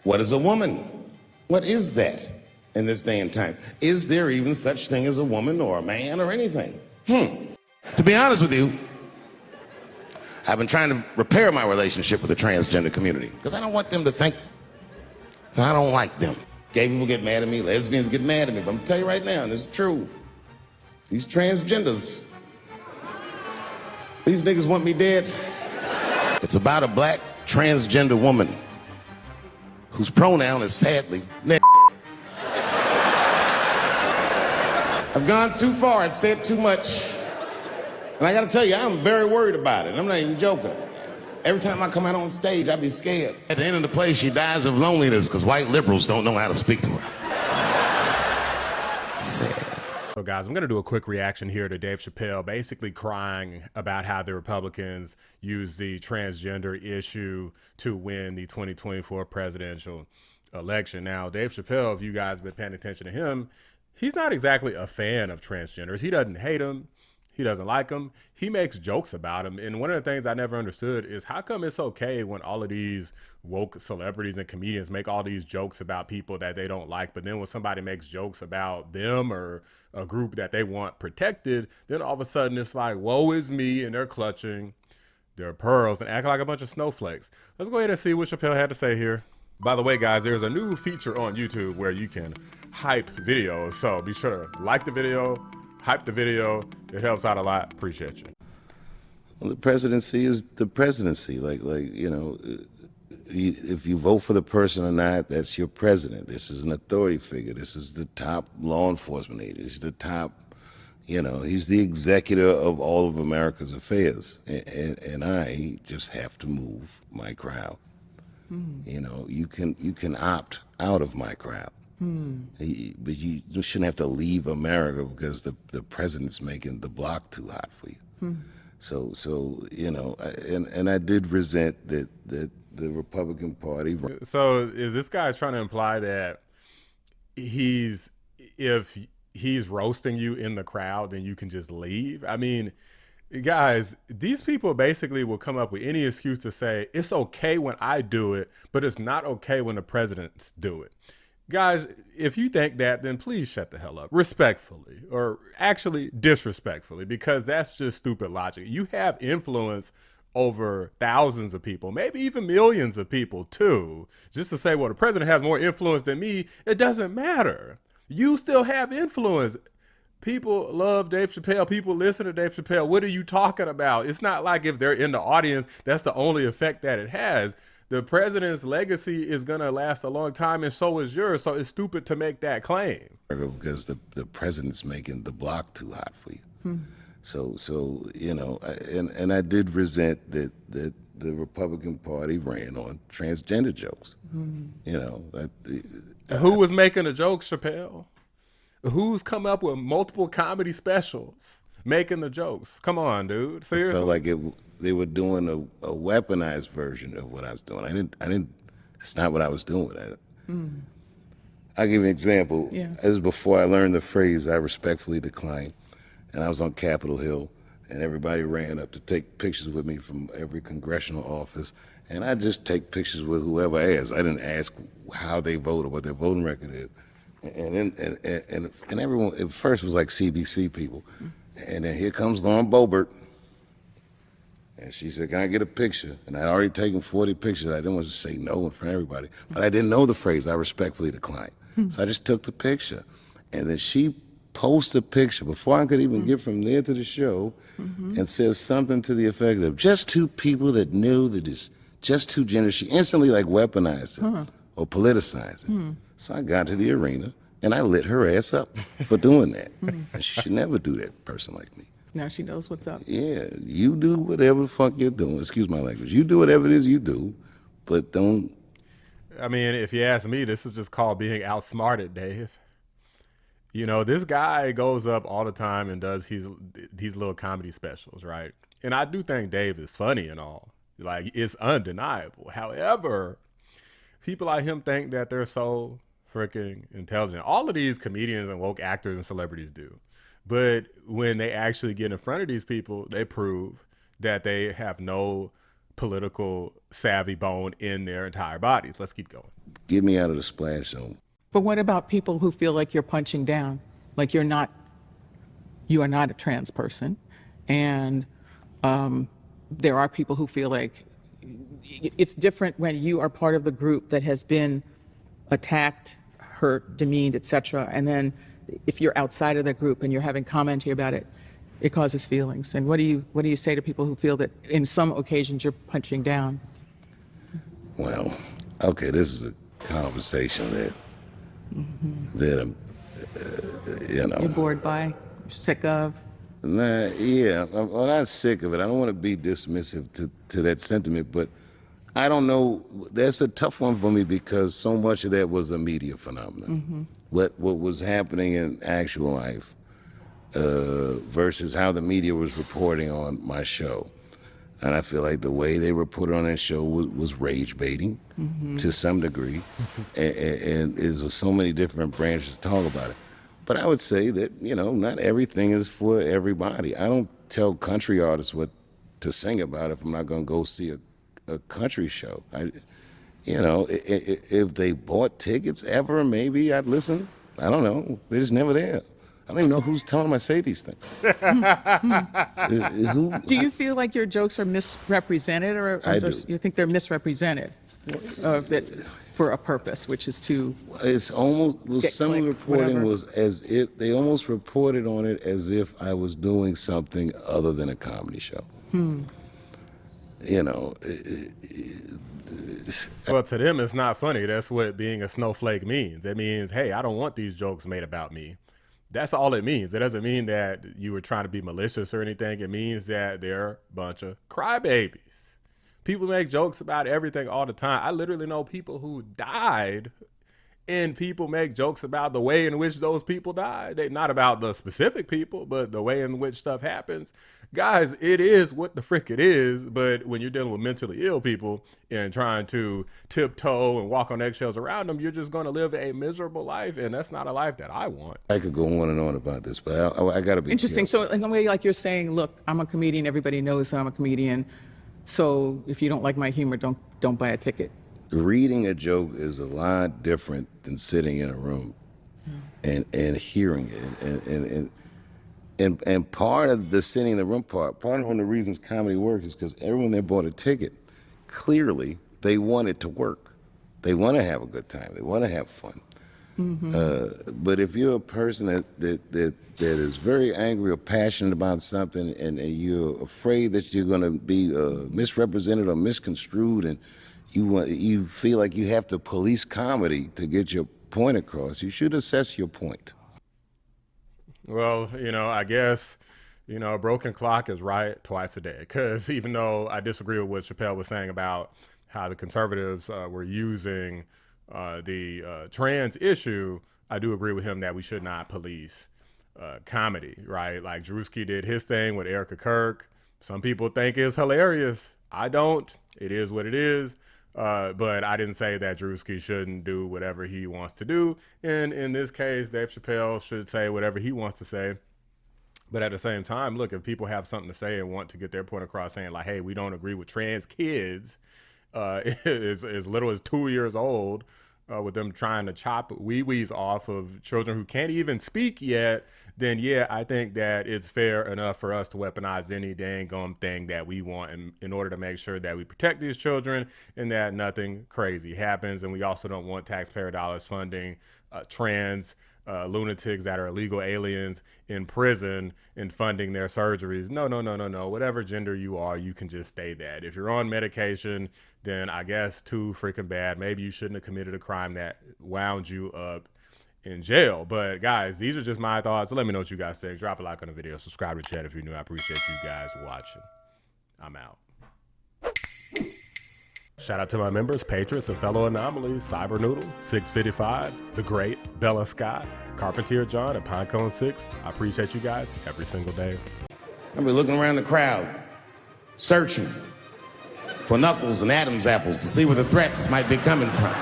What is a woman? What is that in this day and time? Is there even such thing as a woman or a man or anything? To be honest with you, I've been trying to repair my relationship with the transgender community because I don't want them to think that I don't like them. Gay people get mad at me, lesbians get mad at me, but I'm gonna tell you right now, and this is true, these transgenders, these niggas want me dead. It's about a black transgender woman whose pronoun is sadly nigga. I've gone too far, I've said too much. And I gotta tell you, I'm very worried about it. I'm not even joking. Every time I come out on stage, I be scared. At the end of the play, she dies of loneliness because white liberals don't know how to speak to her. Sad. So guys, I'm going to do a quick reaction here to Dave Chappelle basically crying about how the Republicans use the transgender issue to win the 2024 presidential election. Now, Dave Chappelle, if you guys have been paying attention to him, he's not exactly a fan of transgenders. He doesn't hate them. He doesn't like them. He makes jokes about them. And one of the things I never understood is how come it's okay when all of these woke celebrities and comedians make all these jokes about people that they don't like, but then when somebody makes jokes about them or a group that they want protected, then all of a sudden it's like, woe is me, and they're clutching their pearls and act like a bunch of snowflakes. Let's go ahead and see what Chappelle had to say here. By the way, guys, there's a new feature on YouTube where you can hype videos. So be sure to like the video, hype the video. It helps out a lot. Appreciate you. Well, the presidency is the presidency. Like you know, if you vote for the person or not, that's your president. This is an authority figure. This is the top law enforcement agent. He's the top, you know, he's the executor of all of America's affairs. And I just have to move my crowd. You know, you can opt out of my crowd. But you shouldn't have to leave America because the president's making the block too hot for you. So you know, and I did resent that the Republican Party. So is this guy trying to imply that if he's roasting you in the crowd, then you can just leave? I mean, guys, these people basically will come up with any excuse to say it's okay when I do it, but it's not okay when the presidents do it. Guys, if you think that, then please shut the hell up, respectfully, or actually disrespectfully, because that's just stupid logic. You have influence over thousands of people, maybe even millions of people too. Just to say, well, the president has more influence than me, it doesn't matter. You still have influence. People love Dave Chappelle. People listen to Dave Chappelle. What are you talking about? It's not like if they're in the audience, that's the only effect that it has. The president's legacy is going to last a long time, and so is yours. So it's stupid to make that claim. Because the president's making the block too hot for you. So you know, and I did resent that the Republican Party ran on transgender jokes. You know, who was making the jokes, Chappelle? Who's come up with multiple comedy specials making the jokes? Come on, dude. Seriously. I felt like they were doing a weaponized version of what I was doing. I didn't. It's not what I was doing. I'll give you an example. Yeah. This is before I learned the phrase "I respectfully decline," and I was on Capitol Hill, and everybody ran up to take pictures with me from every congressional office, and I just take pictures with whoever asked. I didn't ask how they voted, what their voting record is. And everyone at first was like CBC people, and then here comes Lauren Boebert, and she said, "Can I get a picture?" And I'd already taken 40 pictures. I didn't want to say no in front of everybody, but I didn't know the phrase "I respectfully decline," so I just took the picture, and then she posted a picture before I could even get from there to the show, and says something to the effect of "just two people that knew that it's just two genders." She instantly like weaponized it or politicized it. So I got to the arena and I lit her ass up for doing that. And she should never do that, person like me. Now she knows what's up. Yeah, you do whatever the fuck you're doing. Excuse my language. You do whatever it is you do, but don't. I mean, if you ask me, this is just called being outsmarted, Dave. You know, this guy goes up all the time and does these little comedy specials, right? And I do think Dave is funny and all. Like, it's undeniable. However, people like him think that they're so freaking intelligent. All of these comedians and woke actors and celebrities do. But when they actually get in front of these people, they prove that they have no political savvy bone in their entire bodies. Let's keep going. Get me out of the splash zone. But what about people who feel like you're punching down, like you are not a trans person, and there are people who feel like it's different when you are part of the group that has been attacked, hurt, demeaned, etc. And then if you're outside of the group and you're having commentary about it, it causes feelings. And what do you say to people who feel that in some occasions you're punching down? Well, okay, this is a conversation that You're bored by, sick of? Nah, yeah, I'm not sick of it. I don't want to be dismissive to that sentiment, but I don't know. That's a tough one for me because so much of that was a media phenomenon. What was happening in actual life versus how the media was reporting on my show. And I feel like the way they reported on that show was rage baiting to some degree. And there's so many different branches to talk about it. But I would say that, not everything is for everybody. I don't tell country artists what to sing about if I'm not going to go see a country show. If they bought tickets ever, maybe I'd listen. I don't know. They're just never there. I don't even know who's telling them I say these things. Do you feel like your jokes are misrepresented, or you think they're misrepresented for a purpose, which is to It's almost, well, some of the clicks, reporting whatever. was as if, they almost reported on it as if I was doing something other than a comedy show. Well, to them, it's not funny. That's what being a snowflake means. It means, hey, I don't want these jokes made about me. That's all it means. It doesn't mean that you were trying to be malicious or anything. It means that they're a bunch of crybabies. People make jokes about everything all the time. I literally know people who died, and people make jokes about the way in which those people died. Not about the specific people, but the way in which stuff happens. Guys, it is what the frick it is. But when you're dealing with mentally ill people and trying to tiptoe and walk on eggshells around them, you're just going to live a miserable life. And that's not a life that I want. I could go on and on about this, but I got to be interesting? careful. So in a way, like you're saying, look, I'm a comedian. Everybody knows that I'm a comedian. So if you don't like my humor, don't buy a ticket. Reading a joke is a lot different than sitting in a room and hearing it. And part of the sitting in the room part of one of the reasons comedy works is because everyone that bought a ticket, clearly they want it to work. They want to have a good time. They want to have fun. But if you're a person that is very angry or passionate about something, and you're afraid that you're going to be misrepresented or misconstrued, and you feel like you have to police comedy to get your point across, you should assess your point. Well, I guess, a broken clock is right twice a day. Because even though I disagree with what Chappelle was saying about how the conservatives were using the trans issue, I do agree with him that we should not police comedy, right? Like Drewski did his thing with Erica Kirk. Some people think it's hilarious. I don't. It is what it is. But I didn't say that Drewski shouldn't do whatever he wants to do. And in this case, Dave Chappelle should say whatever he wants to say. But at the same time, look, if people have something to say and want to get their point across saying like, hey, we don't agree with trans kids as little as 2 years old, with them trying to chop wee-wees off of children who can't even speak yet, then yeah, I think that it's fair enough for us to weaponize any dang thing that we want in order to make sure that we protect these children and that nothing crazy happens. And we also don't want taxpayer dollars funding trans lunatics that are illegal aliens in prison and funding their surgeries. No. Whatever gender you are, you can just stay that. If you're on medication, then I guess too freaking bad. Maybe you shouldn't have committed a crime that wound you up in jail. But guys, these are just my thoughts. So let me know what you guys think. Drop a like on the video. Subscribe to the channel if you're new. I appreciate you guys watching. I'm out. Shout out to my members, patrons, and fellow anomalies: Cyber Noodle, 655, The Great, Bella Scott, Carpentier John, and Pinecone 6. I appreciate you guys every single day. I've been looking around the crowd, searching for Knuckles and Adam's apples to see where the threats might be coming from.